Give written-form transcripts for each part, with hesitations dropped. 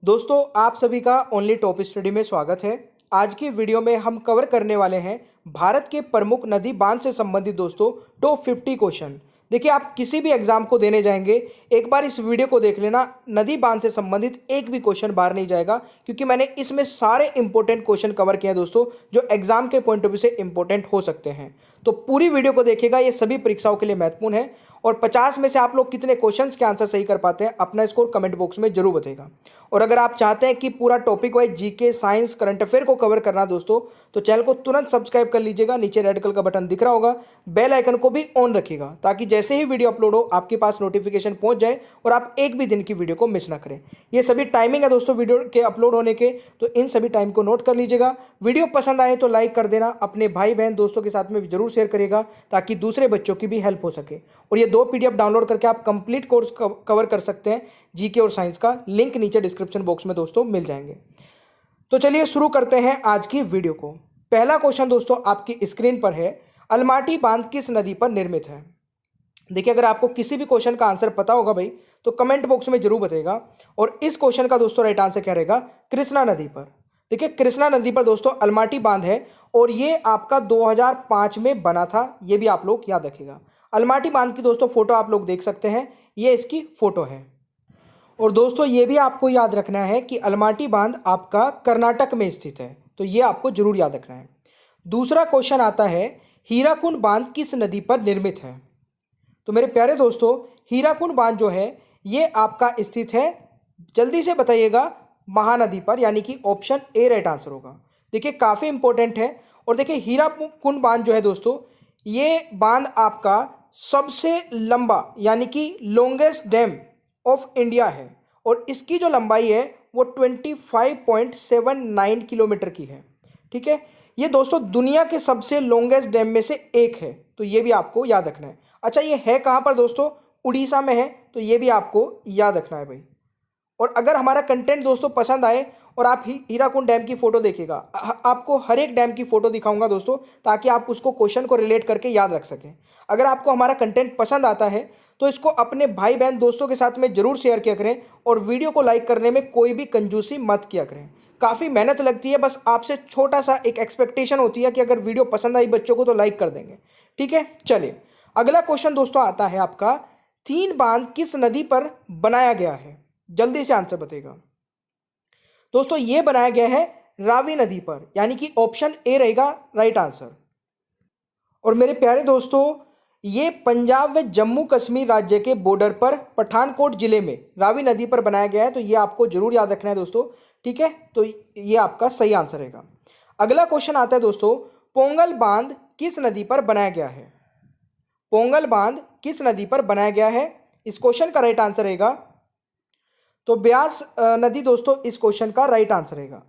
दोस्तों आप सभी का ओनली टॉप स्टडी में स्वागत है। आज की वीडियो में हम कवर करने वाले हैं भारत के प्रमुख नदी बांध से संबंधित दोस्तों टॉप 50 क्वेश्चन। देखिए, आप किसी भी एग्जाम को देने जाएंगे, एक बार इस वीडियो को देख लेना, नदी बांध से संबंधित एक भी क्वेश्चन बाहर नहीं जाएगा, क्योंकि मैंने इसमें सारे इंपॉर्टेंट क्वेश्चन कवर किए हैं दोस्तों, जो एग्जाम के पॉइंट ऑफ व्यू से इंपॉर्टेंट हो सकते हैं। तो पूरी वीडियो को देखिएगा, ये सभी परीक्षाओं के लिए महत्वपूर्ण है। और 50 में से आप लोग कितने क्वेश्चंस के आंसर सही कर पाते हैं, अपना स्कोर कमेंट बॉक्स में जरूर बताइएगा। और अगर आप चाहते हैं कि पूरा topic wise GK, science, current affair को कवर करना दोस्तों, तो चैनल को तुरंत सब्सक्राइब कर लीजिएगा। नीचे रेड कलर का बटन दिख रहा होगा, बेल आइकन को भी ऑन रखिएगा, ताकि जैसे ही वीडियो अपलोड हो आपके पास नोटिफिकेशन पहुंच जाए और आप एक भी दिन की वीडियो को मिस ना करें। ये सभी टाइमिंग है दोस्तों वीडियो के अपलोड होने के, तो इन सभी टाइम को नोट कर लीजिएगा। वीडियो पसंद आए तो लाइक कर देना, अपने भाई बहन दोस्तों के साथ में भी जरूर शेयर करेगा, ताकि दूसरे बच्चों की भी हेल्प हो सके। और ये 2 पीडीएफ डाउनलोड करके आप कंप्लीट कोर्स कवर कर सकते हैं। जीके और साइंस का लिंक नीचे डिस्क्रिप्शन बॉक्स में दोस्तों मिल जाएंगे। तो चलिए शुरू करते हैं आज की वीडियो को। पहला क्वेश्चन दोस्तों आपकी स्क्रीन पर है, अलमाटी बांध किस नदी पर निर्मित है? देखिए, अगर आपको किसी भी क्वेश्चन का आंसर पता होगा भाई, तो कमेंट बॉक्स में जरूर बताइएगा। और इस क्वेश्चन का दोस्तों राइट आंसर क्या रहेगा? कृष्णा नदी पर। देखिए, कृष्णा नदी पर दोस्तों अलमाटी बांध है, और ये आपका 2005 में बना था, ये भी आप लोग याद रखिएगा। अलमाटी बांध की दोस्तों फोटो आप लोग देख सकते हैं, ये इसकी फोटो है। और दोस्तों ये भी आपको याद रखना है कि अलमाटी बांध आपका कर्नाटक में स्थित है, तो ये आपको जरूर याद रखना है। दूसरा क्वेश्चन आता है, हीराकुंड बांध किस नदी पर निर्मित है? तो मेरे प्यारे दोस्तों, हीराकुंड बांध जो है ये आपका स्थित है, जल्दी से बताइएगा, महानदी पर, यानी कि ऑप्शन ए राइट आंसर होगा। देखिए, काफ़ी इंपॉर्टेंट है। और देखिए, हीराकुंड बांध जो है दोस्तों, ये बांध आपका सबसे लंबा यानी कि लॉन्गेस्ट डैम ऑफ इंडिया है, और इसकी जो लंबाई है वो 25.79 किलोमीटर की है। ठीक है, ये दोस्तों दुनिया के सबसे लॉन्गेस्ट डैम में से एक है, तो ये भी आपको याद रखना है। अच्छा, ये है कहाँ पर दोस्तों? उड़ीसा में है, तो ये भी आपको याद रखना है भाई। और अगर हमारा कंटेंट दोस्तों पसंद आए और आप हीराकुंड डैम की फोटो देखिएगा, आपको हर एक डैम की फोटो दिखाऊंगा दोस्तों, ताकि आप उसको क्वेश्चन को रिलेट करके याद रख सकें। अगर आपको हमारा कंटेंट पसंद आता है तो इसको अपने भाई बहन दोस्तों के साथ में जरूर शेयर किया करें, और वीडियो को लाइक करने में कोई भी कंजूसी मत किया करें। काफ़ी मेहनत लगती है, बस आपसे छोटा सा एक एक्सपेक्टेशन होती है कि अगर वीडियो पसंद आई बच्चों को तो लाइक कर देंगे। ठीक है, चलिए अगला क्वेश्चन दोस्तों आता है आपका, 3 बांध किस नदी पर बनाया गया है? जल्दी से आंसर बताइएगा। दोस्तों ये बनाया गया है रावी नदी पर, यानी कि ऑप्शन ए रहेगा राइट आंसर। और मेरे प्यारे दोस्तों, ये पंजाब व जम्मू कश्मीर राज्य के बॉर्डर पर पठानकोट जिले में रावी नदी पर बनाया गया है, तो ये आपको जरूर याद रखना है दोस्तों। ठीक है, तो ये आपका सही आंसर रहेगा। अगला क्वेश्चन आता है दोस्तों, पोंगल बांध किस नदी पर बनाया गया है? पोंगल बांध किस नदी पर बनाया गया है? इस क्वेश्चन का राइट आंसर रहेगा, तो ब्यास नदी दोस्तों इस क्वेश्चन का राइट आंसर रहेगा।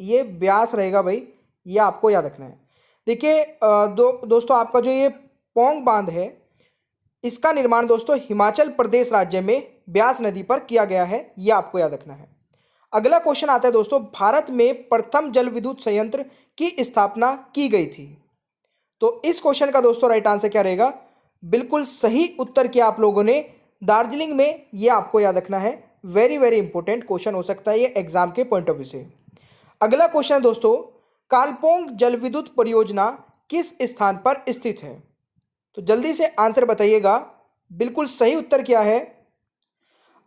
ये ब्यास रहेगा भाई, ये आपको याद रखना है। देखिए दोस्तों, आपका जो ये पोंग बांध है, इसका निर्माण दोस्तों हिमाचल प्रदेश राज्य में ब्यास नदी पर किया गया है, ये आपको याद रखना है। अगला क्वेश्चन आता है दोस्तों, भारत में प्रथम जल विद्युत संयंत्र की स्थापना की गई थी? तो इस क्वेश्चन का दोस्तों राइट आंसर क्या रहेगा? बिल्कुल सही उत्तर किया आप लोगों ने, दार्जिलिंग में, ये आपको याद रखना है। वेरी वेरी इंपॉर्टेंट क्वेश्चन हो सकता है ये एग्जाम के पॉइंट ऑफ व्यू से। अगला क्वेश्चन है दोस्तों, कालपोंग जल विद्युत परियोजना किस स्थान पर स्थित है? तो जल्दी से आंसर बताइएगा। बिल्कुल सही उत्तर क्या है?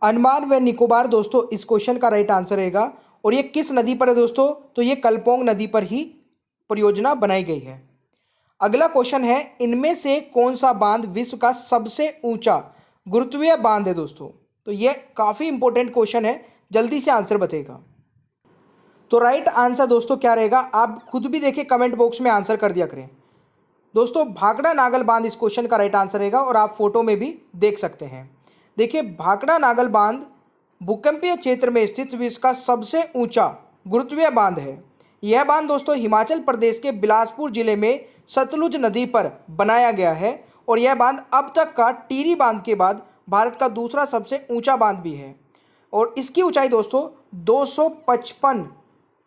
अंडमान व निकोबार दोस्तों इस क्वेश्चन का राइट आंसर रहेगा। और ये किस नदी पर है दोस्तों? तो ये कलपोंग नदी पर ही परियोजना बनाई गई है। अगला क्वेश्चन है, इनमें से कौन सा बांध विश्व का सबसे ऊंचा गुरुत्वीय बांध है दोस्तों? तो ये काफ़ी इंपॉर्टेंट क्वेश्चन है, जल्दी से आंसर बताइएगा। तो राइट आंसर दोस्तों क्या रहेगा? आप खुद भी देखिए, कमेंट बॉक्स में आंसर कर दिया करें दोस्तों। भाखड़ा नागल बांध इस क्वेश्चन का राइट आंसर रहेगा, और आप फोटो में भी देख सकते हैं। देखिए, भाखड़ा नागल बांध भूकंपीय क्षेत्र में स्थित विश्व का सबसे ऊंचा गुरुत्वीय बांध है। यह बांध दोस्तों हिमाचल प्रदेश के बिलासपुर जिले में सतलुज नदी पर बनाया गया है, और यह बांध अब तक का टिहरी बांध के बाद भारत का दूसरा सबसे ऊंचा बांध भी है। और इसकी ऊंचाई दोस्तों 255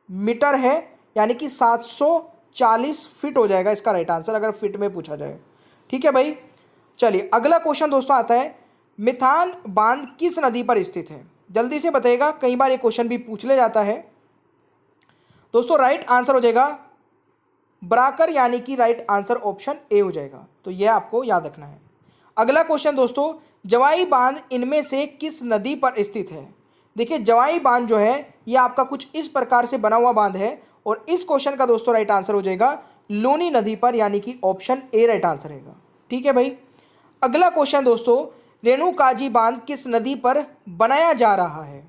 मीटर है, यानी कि 740 फीट हो जाएगा इसका राइट आंसर, अगर फीट में पूछा जाए। ठीक है भाई, चलिए अगला क्वेश्चन दोस्तों आता है, मिथान बांध किस नदी पर स्थित है? जल्दी से बताइएगा, कई बार ये क्वेश्चन भी पूछ ले जाता है दोस्तों। राइट आंसर हो जाएगा बराकर, यानी कि राइट आंसर ऑप्शन ए हो जाएगा। तो यह आपको याद रखना है। अगला क्वेश्चन दोस्तों, जवाई बांध इनमें से किस नदी पर स्थित है? देखिए जवाई बांध जो है ये आपका कुछ इस प्रकार से बना हुआ बांध है, और इस क्वेश्चन का दोस्तों राइट आंसर हो जाएगा लूनी नदी पर, यानी कि ऑप्शन ए राइट आंसर रहेगा। ठीक है भाई। अगला क्वेश्चन दोस्तों, रेणुकाजी बांध किस नदी पर बनाया जा रहा है?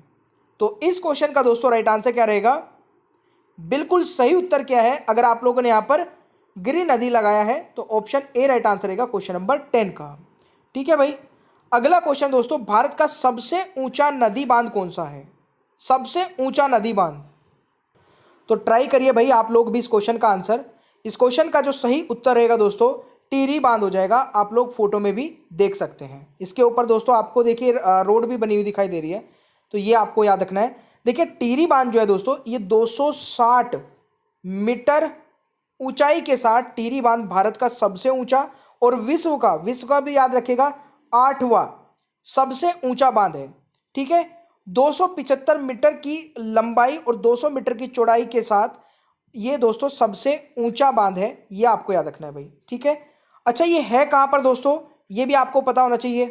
तो इस क्वेश्चन का दोस्तों राइट आंसर क्या रहेगा? बिल्कुल सही उत्तर क्या है? अगर आप लोगों ने यहां पर गिरि नदी लगाया है तो ऑप्शन ए राइट आंसर रहेगा क्वेश्चन नंबर 10 का। ठीक है भाई। अगला क्वेश्चन दोस्तों, भारत का सबसे ऊंचा नदी बांध कौन सा है? सबसे ऊंचा नदी बांध। तो ट्राई करिए भाई आप लोग भी इस क्वेश्चन का आंसर। इस क्वेश्चन का जो सही उत्तर रहेगा दोस्तों टिहरी बांध हो जाएगा। आप लोग फोटो में भी देख सकते हैं। इसके ऊपर दोस्तों आपको देखिए रोड भी बनी हुई दिखाई दे रही है, तो ये आपको याद रखना है। देखिए टिहरी बांध जो है दोस्तों ये 260 मीटर ऊंचाई के साथ टिहरी बांध भारत का सबसे ऊंचा और विश्व का भी याद रखिएगा 8वां सबसे ऊंचा बांध है। ठीक है। 275 मीटर की लंबाई और 200 मीटर की चौड़ाई के साथ ये दोस्तों सबसे ऊंचा बांध है, ये आपको याद रखना है भाई। ठीक है। अच्छा ये है कहां पर दोस्तों? ये भी आपको पता होना चाहिए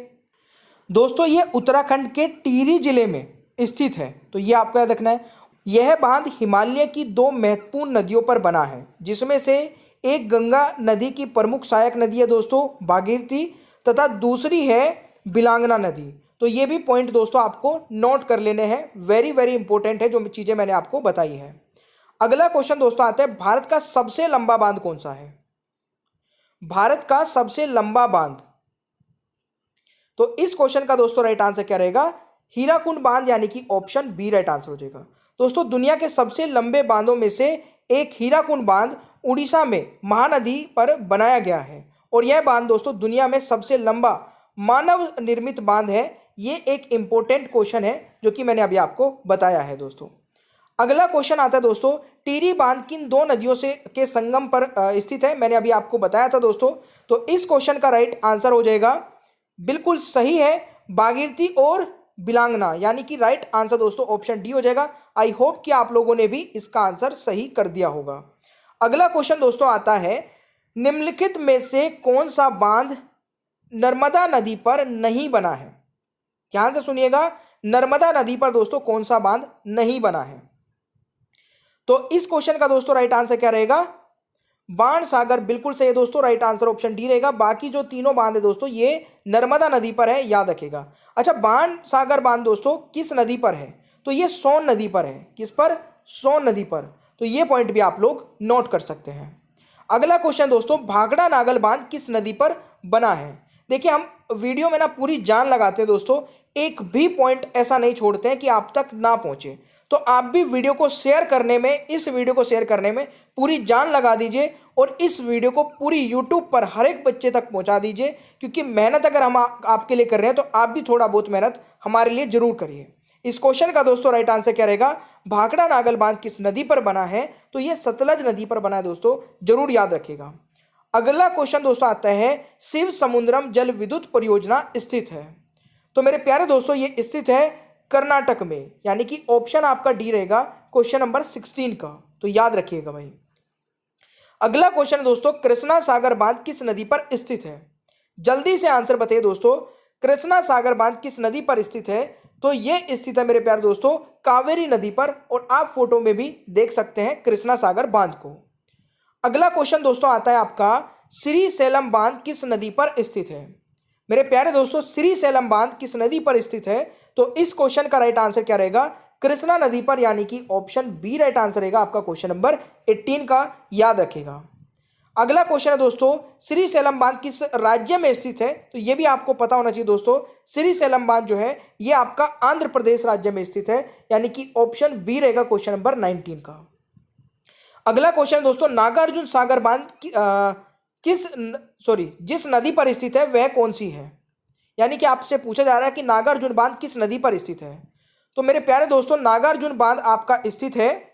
दोस्तों। ये उत्तराखंड के टिहरी जिले में स्थित है, तो ये आपको याद रखना है। यह बांध हिमालय की 2 महत्वपूर्ण नदियों पर बना है, जिसमें से एक गंगा नदी की प्रमुख सहायक नदी है दोस्तों भागीरथी, तथा दूसरी है बिलांगना नदी। तो ये भी पॉइंट दोस्तों आपको नोट कर लेने हैं, वेरी वेरी इंपॉर्टेंट है जो चीज़ें मैंने आपको बताई है। अगला क्वेश्चन दोस्तों आता है, भारत का सबसे लंबा बांध कौन सा है? भारत का सबसे लंबा बांध। तो इस क्वेश्चन का दोस्तों राइट आंसर क्या रहेगा? हीराकुंड बांध, यानी कि ऑप्शन बी राइट आंसर हो जाएगा। दोस्तों दुनिया के सबसे लंबे बांधों में से एक हीराकुंड बांध उड़ीसा में महानदी पर बनाया गया है, और यह बांध दोस्तों दुनिया में सबसे लंबा मानव निर्मित बांध है। ये एक इंपॉर्टेंट क्वेश्चन है जो कि मैंने अभी आपको बताया है दोस्तों। अगला क्वेश्चन आता है दोस्तों, टिहरी बांध किन 2 नदियों से के संगम पर स्थित है? मैंने अभी आपको बताया था दोस्तों। तो इस क्वेश्चन का राइट आंसर हो जाएगा, बिल्कुल सही है, भागीरथी और बिलांगना, यानी कि राइट आंसर दोस्तों ऑप्शन डी हो जाएगा। आई होप कि आप लोगों ने भी इसका आंसर सही कर दिया होगा। अगला क्वेश्चन दोस्तों आता है, निम्नलिखित में से कौन सा बांध नर्मदा नदी पर नहीं बना है? ध्यान से सुनिएगा, नर्मदा नदी पर दोस्तों कौन सा बांध नहीं बना है? तो इस क्वेश्चन का दोस्तों राइट आंसर क्या रहेगा? बाण सागर, बिल्कुल सही है दोस्तों, राइट आंसर ऑप्शन डी रहेगा। बाकी जो तीनों बांध है दोस्तों ये नर्मदा नदी पर है, याद रखिएगा। अच्छा बाण सागर बांध दोस्तों किस नदी पर है? तो ये सोन नदी पर है। किस पर? सोन नदी पर। तो ये पॉइंट भी आप लोग नोट कर सकते हैं। अगला क्वेश्चन दोस्तों, भाखड़ा नागल बांध किस नदी पर बना है? देखिए हम वीडियो में ना पूरी जान लगाते हैं दोस्तों, एक भी पॉइंट ऐसा नहीं छोड़ते हैं कि आप तक ना पहुंचे। तो आप भी वीडियो को शेयर करने में, इस वीडियो को शेयर करने में पूरी जान लगा दीजिए, और इस वीडियो को पूरी यूट्यूब पर हर एक बच्चे तक पहुंचा दीजिए, क्योंकि मेहनत अगर हम आपके लिए कर रहे हैं तो आप भी थोड़ा बहुत मेहनत हमारे लिए जरूर करिए। इस क्वेश्चन का दोस्तों राइट आंसर क्या रहेगा? भाखड़ा नागल बांध किस नदी पर बना है? तो ये सतलज नदी पर बना है दोस्तों, जरूर याद रखिएगा। अगला क्वेश्चन दोस्तों आता है, शिव समुद्रम जल विद्युत परियोजना स्थित है? तो मेरे प्यारे दोस्तों ये स्थित है कर्नाटक में, यानी कि ऑप्शन आपका डी रहेगा क्वेश्चन नंबर 16 का। तो याद रखिएगा भाई। अगला क्वेश्चन दोस्तों, कृष्णा सागर बांध किस नदी पर स्थित है? जल्दी से आंसर बताइए दोस्तों, कृष्णा सागर बांध किस नदी पर स्थित है? तो ये स्थित है मेरे प्यारे दोस्तों कावेरी नदी पर, और आप फोटो में भी देख सकते हैं कृष्णा सागर बांध को। अगला क्वेश्चन दोस्तों आता है आपका, श्री सैलम बांध किस नदी पर स्थित है? मेरे प्यारे दोस्तों श्री सैलम बांध किस नदी पर स्थित है? तो इस क्वेश्चन का राइट आंसर क्या रहेगा? कृष्णा नदी पर, यानी कि ऑप्शन बी राइट आंसर रहेगा आपका क्वेश्चन नंबर 18 का, याद रखिएगा। अगला क्वेश्चन है दोस्तों, श्री सैलम बांध किस राज्य में स्थित है? तो ये भी आपको पता होना चाहिए दोस्तों। श्री सैलम बांध जो है ये आपका आंध्र प्रदेश राज्य में स्थित है, यानी कि ऑप्शन बी रहेगा क्वेश्चन नंबर 19 का। अगला क्वेश्चन दोस्तों, नागार्जुन सागर बांध जिस नदी पर स्थित है वह कौन सी है? यानी कि आपसे पूछा जा रहा है कि नागार्जुन बांध किस नदी पर स्थित है? तो मेरे प्यारे दोस्तों नागार्जुन बांध आपका स्थित है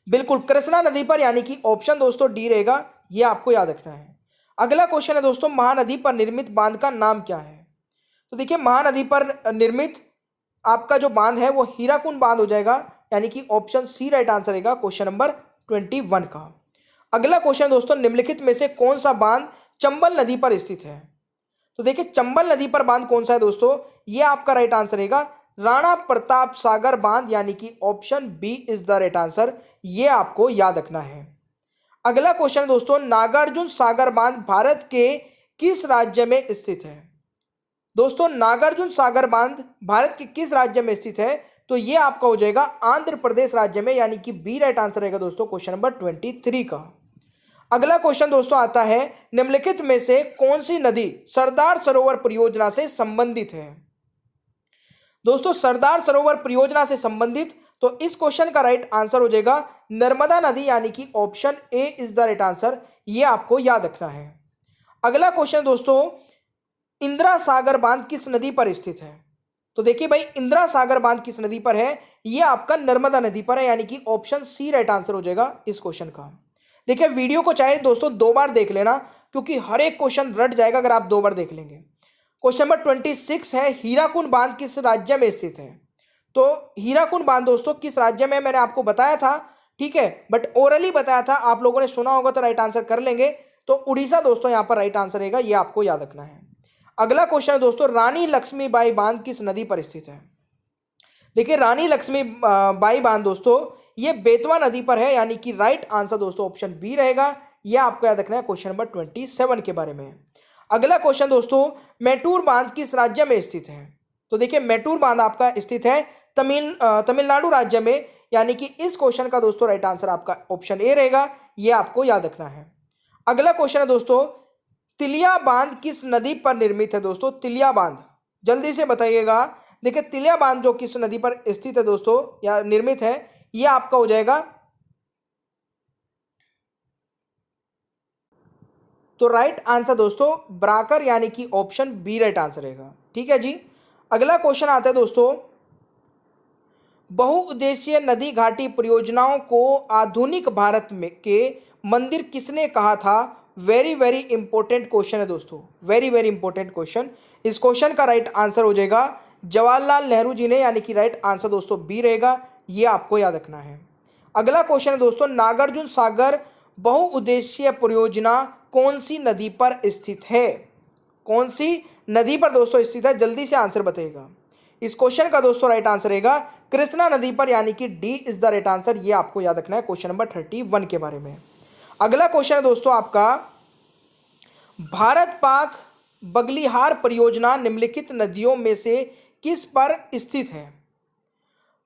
बिल्कुल कृष्णा नदी पर, यानी कि ऑप्शन दोस्तों डी रहेगा, यह आपको याद रखना है। अगला क्वेश्चन है दोस्तों, महानदी पर निर्मित बांध का नाम क्या है? तो देखिए महानदी पर निर्मित आपका जो बांध है वो हीराकुंड बांध हो जाएगा, यानी कि ऑप्शन सी राइट आंसर रहेगा क्वेश्चन नंबर 21 का। अगला क्वेश्चन दोस्तों, निम्नलिखित में से कौन सा बांध चंबल नदी पर स्थित है? तो देखिए चंबल नदी पर बांध कौन सा है दोस्तों, ये आपका राइट आंसर रहेगा राणा प्रताप सागर बांध, यानी कि option B is the right answer, ये आपको याद रखना है। अगला क्वेश्चन दोस्तों, नागार्जुन सागर बांध भारत के किस राज्य में स्थित है? दोस्तों नागार्जुन सागर बांध भारत के किस राज्य में स्थित है? तो ये आपका हो जाएगा आंध्र प्रदेश राज्य में, यानी कि बी राइट आंसर रहेगा दोस्तों क्वेश्चन नंबर 23 का। अगला क्वेश्चन दोस्तों आता है, निम्नलिखित में से कौन सी नदी सरदार सरोवर परियोजना से संबंधित है? दोस्तों सरदार सरोवर परियोजना से संबंधित, तो इस क्वेश्चन का राइट आंसर हो जाएगा नर्मदा नदी, यानी कि option A is the right answer, ये आपको याद रखना है। अगला क्वेश्चन दोस्तों, इंदिरा सागर बांध किस नदी पर स्थित है? तो देखिए भाई इंदिरा सागर बांध किस नदी पर है, ये आपका नर्मदा नदी पर है, यानी कि ऑप्शन सी राइट आंसर हो जाएगा इस क्वेश्चन का। देखिए वीडियो को चाहे दोस्तों 2 बार देख लेना, क्योंकि हर एक क्वेश्चन रट जाएगा अगर आप 2 बार देख लेंगे। क्वेश्चन नंबर 26 है, हीराकुंड बांध किस राज्य में स्थित है? तो हीराकुंड बांध दोस्तों किस राज्य में, मैंने आपको बताया था, ठीक है, बट ओरली बताया था, आप लोगों ने सुना होगा तो राइट आंसर कर लेंगे। तो उड़ीसा दोस्तों यहाँ पर राइट आंसर रहेगा, ये आपको याद रखना है। अगला क्वेश्चन है दोस्तों, रानी लक्ष्मीबाई बांध किस नदी पर स्थित है? देखिए रानी लक्ष्मीबाई बांध दोस्तों ये बेतवा नदी पर है, यानी कि राइट आंसर दोस्तों ऑप्शन बी रहेगा, यह आपको याद रखना है क्वेश्चन नंबर 27 के बारे में। अगला क्वेश्चन दोस्तों, मैटूर बांध किस राज्य में स्थित है? तो देखिए मैटूर बांध आपका स्थित है तमिलनाडु राज्य में, यानी कि इस क्वेश्चन का दोस्तों राइट आंसर आपका ऑप्शन ए रहेगा, यह आपको याद रखना है। अगला क्वेश्चन है दोस्तों, तिलिया बांध किस नदी पर निर्मित है? दोस्तों तिलिया बांध जल्दी से बताइएगा। देखिए तिलिया बांध जो किस नदी पर स्थित है दोस्तों या निर्मित है, यह आपका हो जाएगा, तो राइट आंसर दोस्तों ब्राकर, यानी कि ऑप्शन बी राइट आंसर रहेगा, ठीक है जी। अगला क्वेश्चन आता है दोस्तों, बहुउद्देशीय नदी घाटी परियोजनाओं को आधुनिक भारत में के मंदिर किसने कहा था? वेरी वेरी इंपॉर्टेंट क्वेश्चन है दोस्तों, वेरी वेरी इंपॉर्टेंट क्वेश्चन। इस क्वेश्चन का राइट आंसर हो जाएगा जवाहरलाल नेहरू जी ने, यानी कि राइट आंसर दोस्तों बी रहेगा, ये आपको याद रखना है। अगला क्वेश्चन है दोस्तों, नागार्जुन सागर बहुउद्देशीय परियोजना कौन सी नदी पर स्थित है? कौन सी नदी पर दोस्तों स्थित है, जल्दी से आंसर बताइएगा। इस क्वेश्चन का दोस्तों राइट आंसर रहेगा कृष्णा नदी पर, यानी कि D is the right answer, ये आपको याद रखना है क्वेश्चन नंबर 31 के बारे में। अगला क्वेश्चन है दोस्तों आपका, भारत पाक बगलिहार परियोजना निम्नलिखित नदियों में से किस पर स्थित है?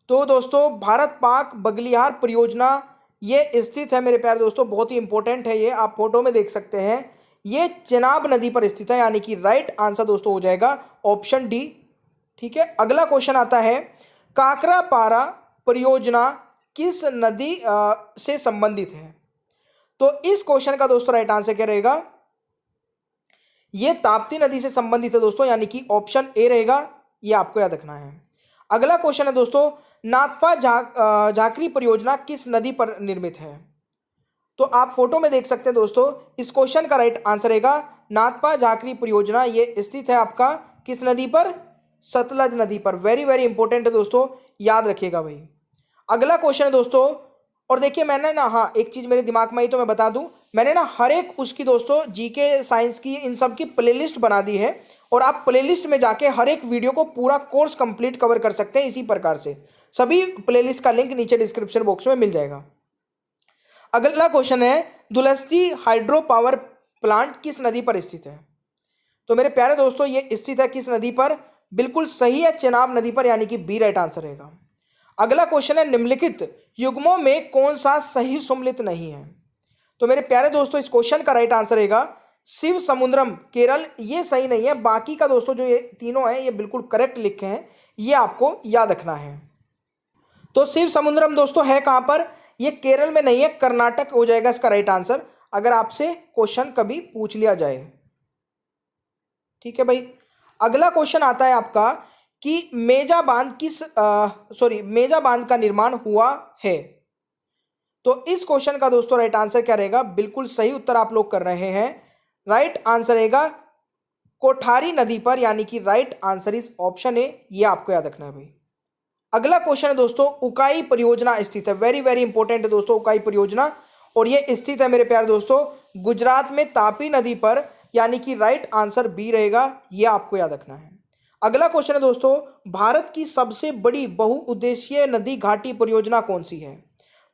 तो दोस्तों भारत पाक बगलिहार परियोजना ये स्थित है मेरे प्यारे दोस्तों, बहुत ही इंपॉर्टेंट है ये, आप फोटो में देख सकते हैं, ये चेनाब नदी पर स्थित है, यानी कि राइट आंसर दोस्तों हो जाएगा ऑप्शन डी, ठीक है। अगला क्वेश्चन आता है, काकरापारा परियोजना किस नदी से संबंधित है? तो इस क्वेश्चन का दोस्तों राइट आंसर क्या रहेगा, ये ताप्ती नदी से संबंधित है दोस्तों, यानी कि ऑप्शन ए रहेगा, ये आपको याद रखना है। अगला क्वेश्चन है दोस्तों, नाथपा झाकरी परियोजना किस नदी पर निर्मित है? तो आप फोटो में देख सकते हैं दोस्तों, इस क्वेश्चन का राइट आंसर रहेगा नाथपा झाकरी परियोजना, ये स्थित है आपका किस नदी पर? सतलज नदी पर। वेरी वेरी इंपॉर्टेंट है दोस्तों, याद रखिएगा भाई। अगला क्वेश्चन है दोस्तों, और देखिए मैंने ना, हाँ एक चीज़ मेरे दिमाग में आई तो मैं बता दूं, मैंने ना हर एक उसकी दोस्तों जीके साइंस की इन सब की प्लेलिस्ट बना दी है, और आप प्लेलिस्ट में जाके हर एक वीडियो को पूरा कोर्स कंप्लीट कवर कर सकते हैं इसी प्रकार से। सभी प्लेलिस्ट का लिंक नीचे डिस्क्रिप्शन बॉक्स में मिल जाएगा। अगला क्वेश्चन है, दुलस्ती हाइड्रो पावर प्लांट किस नदी पर स्थित है? तो मेरे प्यारे दोस्तों ये स्थित है किस नदी पर? बिल्कुल सही है, चेनाब नदी पर, यानी कि बी राइट आंसर रहेगा। अगला क्वेश्चन है, निम्नलिखित युग्मों में कौन सा सही सम्मिलित नहीं है? तो मेरे प्यारे दोस्तों इस क्वेश्चन का राइट आंसर रहेगा शिव समुद्रम केरल, ये सही नहीं है, बाकी का दोस्तों जो ये तीनों हैं ये बिल्कुल करेक्ट लिखे हैं, ये आपको याद रखना है। तो शिव समुद्रम दोस्तों है कहां पर? ये केरल में नहीं है, कर्नाटक हो जाएगा इसका राइट आंसर, अगर आपसे क्वेश्चन कभी पूछ लिया जाए, ठीक है भाई। अगला क्वेश्चन आता है आपका कि मेजा बांध का निर्माण हुआ है। तो इस क्वेश्चन का दोस्तों राइट आंसर क्या रहेगा? बिल्कुल सही उत्तर आप लोग कर रहे हैं, राइट आंसर रहेगा कोठारी नदी पर, यानी कि right answer is option A, ये आपको याद रखना है भाई। अगला क्वेश्चन है दोस्तों, उकाई परियोजना स्थित है, वेरी वेरी इंपॉर्टेंट है दोस्तों उकाई परियोजना, और ये स्थित है मेरे प्यारे दोस्तों गुजरात में तापी नदी पर, यानी कि राइट आंसर बी रहेगा, ये आपको याद रखना है। अगला क्वेश्चन है दोस्तों, भारत की सबसे बड़ी बहुउद्देशीय नदी घाटी परियोजना कौन सी है?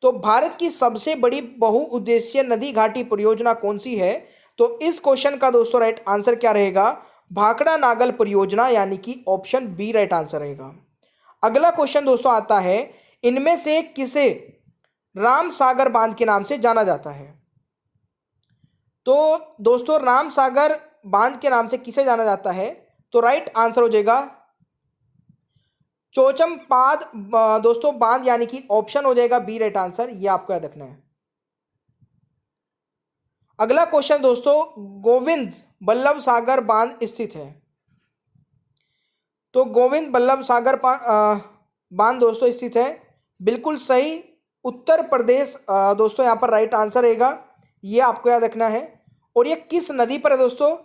तो भारत की सबसे बड़ी बहुउद्देशीय नदी घाटी परियोजना कौन सी है? तो इस क्वेश्चन का दोस्तों राइट आंसर क्या रहेगा? भाखड़ा नागल परियोजना, यानी कि ऑप्शन बी राइट आंसर रहेगा। अगला क्वेश्चन दोस्तों आता है, इनमें से किसे राम सागर बांध के नाम से जाना जाता है? तो दोस्तों राम सागर बांध के नाम से किसे जाना जाता है? तो राइट आंसर हो जाएगा चोचमपाद दोस्तों बांध, यानी कि ऑप्शन हो जाएगा बी राइट आंसर, ये आपको याद रखना है। अगला क्वेश्चन दोस्तों, गोविंद बल्लभ सागर बांध स्थित है। तो गोविंद बल्लभ सागर बांध दोस्तों स्थित है, बिल्कुल सही, उत्तर प्रदेश दोस्तों यहाँ पर राइट आंसर रहेगा, ये आपको याद रखना है। और ये किस नदी पर है दोस्तों?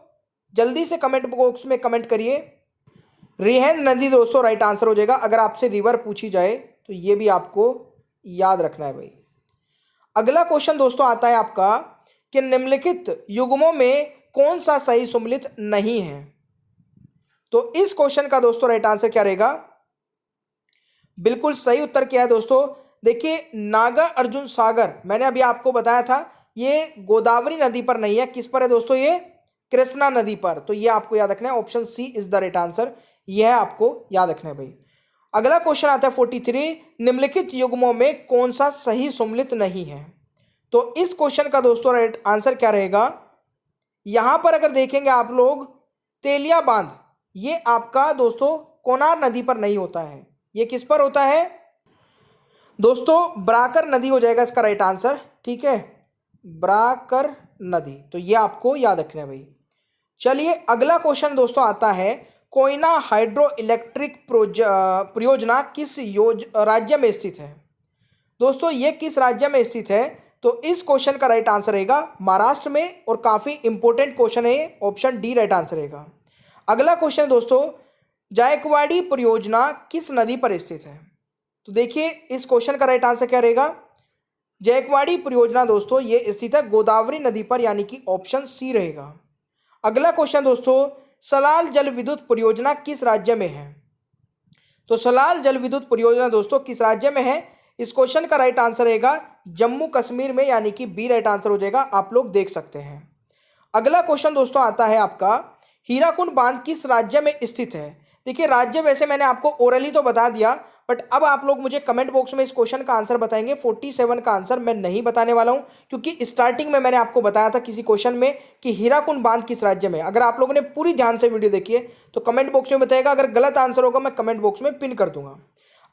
जल्दी से कमेंट बॉक्स में कमेंट करिए। रिहेंद नदी दोस्तों राइट आंसर हो जाएगा। अगर आपसे रिवर पूछी जाए तो ये भी आपको याद रखना है भाई। अगला क्वेश्चन दोस्तों आता है आपका कि निम्नलिखित युग्मों में कौन सा सही सम्मिलित नहीं है? तो इस क्वेश्चन का दोस्तों राइट आंसर क्या रहेगा? बिल्कुल सही उत्तर क्या है दोस्तों? देखिए नागा अर्जुन सागर, मैंने अभी आपको बताया था, ये गोदावरी नदी पर नहीं है, किस पर है दोस्तों? ये कृष्णा नदी पर। तो ये आपको याद रखना है, option C is the right answer, यह आपको याद रखना है भाई। अगला क्वेश्चन आता है 43, निम्नलिखित युग्मों में कौन सा सही सम्मिलित नहीं है? तो इस क्वेश्चन का दोस्तों राइट आंसर क्या रहेगा? यहां पर अगर देखेंगे आप लोग, तेलिया बांध, ये आपका दोस्तों कोनार नदी पर नहीं होता है, ये किस पर होता है दोस्तों? ब्राकर नदी हो जाएगा इसका राइट आंसर, ठीक है, ब्राकर नदी। तो ये आपको याद रखना है भाई। चलिए अगला क्वेश्चन दोस्तों आता है, कोयना हाइड्रो इलेक्ट्रिक परियोजना किस राज्य में स्थित है? दोस्तों ये किस राज्य में स्थित है? तो इस क्वेश्चन का राइट आंसर रहेगा महाराष्ट्र में, और काफी इंपॉर्टेंट क्वेश्चन है, ऑप्शन डी राइट आंसर रहेगा। अगला क्वेश्चन दोस्तों, जायकवाड़ी परियोजना किस नदी पर स्थित है? तो देखिए इस क्वेश्चन का राइट आंसर क्या रहेगा? जायकवाड़ी परियोजना दोस्तों ये स्थित है गोदावरी नदी पर, यानी कि ऑप्शन सी रहेगा। अगला क्वेश्चन दोस्तों, सलाल जल विद्युत परियोजना किस राज्य में है? तो सलाल जल विद्युत परियोजना दोस्तों किस राज्य में है? इस क्वेश्चन का राइट आंसर रहेगा जम्मू कश्मीर में, यानी कि बी राइट आंसर हो जाएगा, आप लोग देख सकते हैं। अगला क्वेश्चन दोस्तों आता है आपका, हीराकुंड बांध किस राज्य में स्थित है? देखिए राज्य वैसे मैंने आपको ओरली तो बता दिया, बट अब आप लोग मुझे कमेंट बॉक्स में इस क्वेश्चन का आंसर बताएंगे। 47 का आंसर मैं नहीं बताने वाला हूं, क्योंकि स्टार्टिंग में मैंने आपको बताया था किसी क्वेश्चन में कि हीराकुंड बांध किस राज्य में। अगर आप लोगों ने पूरी ध्यान से वीडियो देखी है तो कमेंट बॉक्स में बताएगा, अगर गलत आंसर होगा मैं कमेंट बॉक्स में पिन कर दूंगा।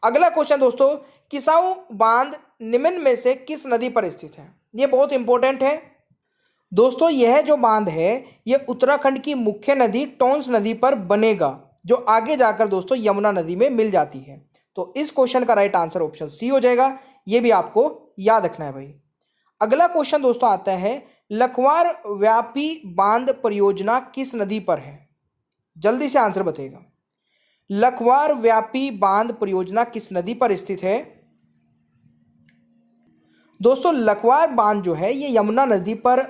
अगला क्वेश्चन दोस्तों, किसाऊ बांध निम्न में से किस नदी पर स्थित है? ये बहुत इंपॉर्टेंट है दोस्तों। यह जो बांध है यह उत्तराखंड की मुख्य नदी टोंस नदी पर बनेगा, जो आगे जाकर दोस्तों यमुना नदी में मिल जाती है। तो इस क्वेश्चन का राइट आंसर ऑप्शन सी हो जाएगा, ये भी आपको याद रखना है भाई। अगला क्वेश्चन दोस्तों आता है, लखवार व्यापी बांध परियोजना किस नदी पर है? जल्दी से आंसर बताइएगा। लखवार व्यापी बांध परियोजना किस नदी पर स्थित है? दोस्तों लखवार बांध जो है ये यमुना नदी पर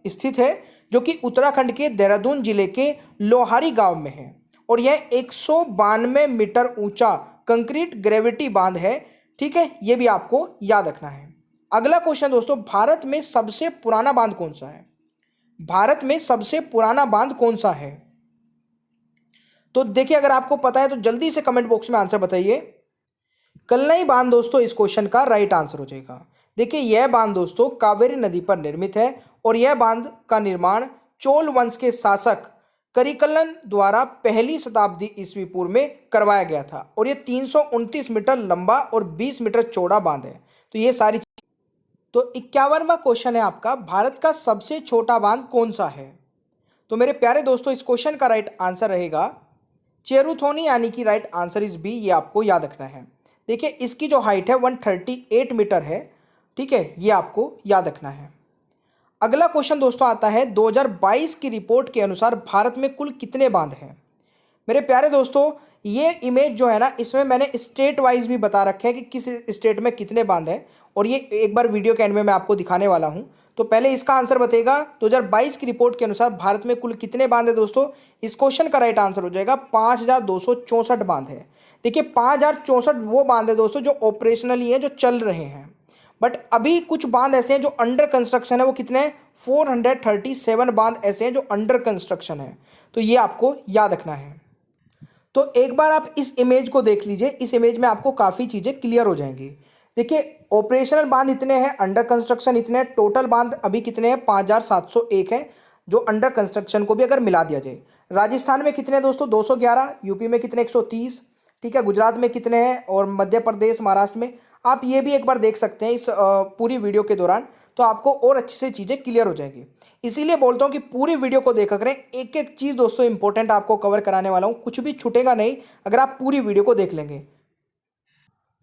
स्थित है, जो कि उत्तराखंड के देहरादून जिले के लोहारी गांव में है, और यह 192 मीटर ऊंचा कंक्रीट ग्रेविटी बांध है, ठीक है, ये भी आपको याद रखना है। अगला क्वेश्चन दोस्तों, भारत में सबसे पुराना बांध कौन सा है? भारत में सबसे पुराना बांध कौन सा है? तो देखिए अगर आपको पता है तो जल्दी से कमेंट बॉक्स में आंसर बताइए। कल्लई बांध दोस्तों इस क्वेश्चन का राइट आंसर हो जाएगा। देखिए यह बांध दोस्तों कावेरी नदी पर निर्मित है, और यह बांध का निर्माण चोल वंश के शासक करिकल्लन द्वारा पहली शताब्दी ईस्वी पूर्व में करवाया गया था, और यह 329 मीटर लंबा और 20 मीटर चौड़ा बांध है। तो ये सारी तो 51वां क्वेश्चन है आपका, भारत का सबसे छोटा बांध कौन सा है? तो मेरे प्यारे दोस्तों इस क्वेश्चन का राइट आंसर रहेगा चेरुथोनी, यानी कि राइट आंसर इज बी, ये आपको याद रखना है। देखिए इसकी जो हाइट है 138 मीटर है, ठीक है, ये आपको याद रखना है। अगला क्वेश्चन दोस्तों आता है, 2022 की रिपोर्ट के अनुसार भारत में कुल कितने बांध हैं? मेरे प्यारे दोस्तों, ये इमेज जो है ना, इसमें मैंने स्टेट वाइज भी बता रखे हैं कि किस स्टेट में कितने बांध हैं, और ये एक बार वीडियो के एंड में मैं आपको दिखाने वाला हूँ। तो पहले इसका आंसर बताइएगा। 2022 की रिपोर्ट के अनुसार भारत में कुल कितने बांध है दोस्तों? इस क्वेश्चन का राइट आंसर हो जाएगा 5264 बांध है। देखिए 5064 वो बांध है दोस्तों जो ऑपरेशनली है, जो चल रहे हैं। बट अभी कुछ बांध ऐसे हैं जो अंडर कंस्ट्रक्शन है। वो कितने हैं? 437 बांध ऐसे हैं जो अंडर कंस्ट्रक्शन है। तो ये आपको याद रखना है। तो एक बार आप इस इमेज को देख लीजिए। इस इमेज में आपको काफ़ी चीज़ें क्लियर हो जाएंगी। देखिए ऑपरेशनल बांध इतने हैं, अंडर कंस्ट्रक्शन इतने हैं, टोटल बांध अभी कितने हैं? 5701 हैं जो अंडर कंस्ट्रक्शन को भी अगर मिला दिया जाए। राजस्थान में कितने हैं दोस्तों? 211। यूपी में कितने? 130। ठीक है, गुजरात में कितने हैं? और मध्य प्रदेश, महाराष्ट्र में। आप ये भी एक बार देख सकते हैं इस पूरी वीडियो के दौरान, तो आपको और अच्छे से चीज़ें क्लियर हो जाएगी। इसीलिए बोलता हूँ कि पूरी वीडियो को देखा करें। एक एक चीज़ दोस्तों इंपॉर्टेंट आपको कवर कराने वाला हूँ, कुछ भी छूटेगा नहीं अगर आप पूरी वीडियो को देख लेंगे।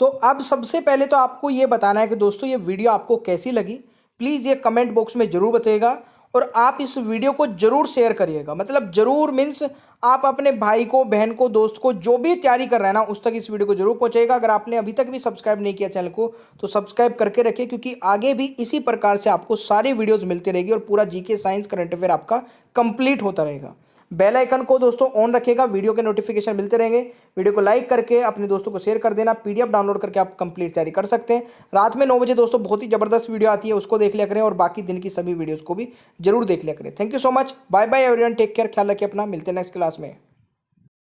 तो अब सबसे पहले तो आपको ये बताना है कि दोस्तों ये वीडियो आपको कैसी लगी। प्लीज़ ये कमेंट बॉक्स में ज़रूर बताइएगा, और आप इस वीडियो को ज़रूर शेयर करिएगा। मतलब ज़रूर मीन्स आप अपने भाई को, बहन को, दोस्त को, जो भी तैयारी कर रहा है ना, उस तक इस वीडियो को जरूर पहुंचेगा। अगर आपने अभी तक भी सब्सक्राइब नहीं किया चैनल को, तो सब्सक्राइब करके रखिए, क्योंकि आगे भी इसी प्रकार से आपको सारी वीडियोज़ मिलती रहेगी और पूरा जीके, साइंस, करंट अफेयर आपका कंप्लीट होता रहेगा। बेल आइकन को दोस्तों ऑन रखिएगा, वीडियो के नोटिफिकेशन मिलते रहेंगे। वीडियो को लाइक करके अपने दोस्तों को शेयर कर देना। पीडीएफ डाउनलोड करके आप कंप्लीट तैयारी कर सकते हैं। रात में 9 बजे दोस्तों बहुत ही जबरदस्त वीडियो आती है, उसको देख लिया करें, और बाकी दिन की सभी वीडियोज़ को भी जरूर देख लिया करें। Thank you so much. Bye bye everyone, take care, ख्याल रखिए अपना। मिलते हैं नेक्स्ट क्लास में।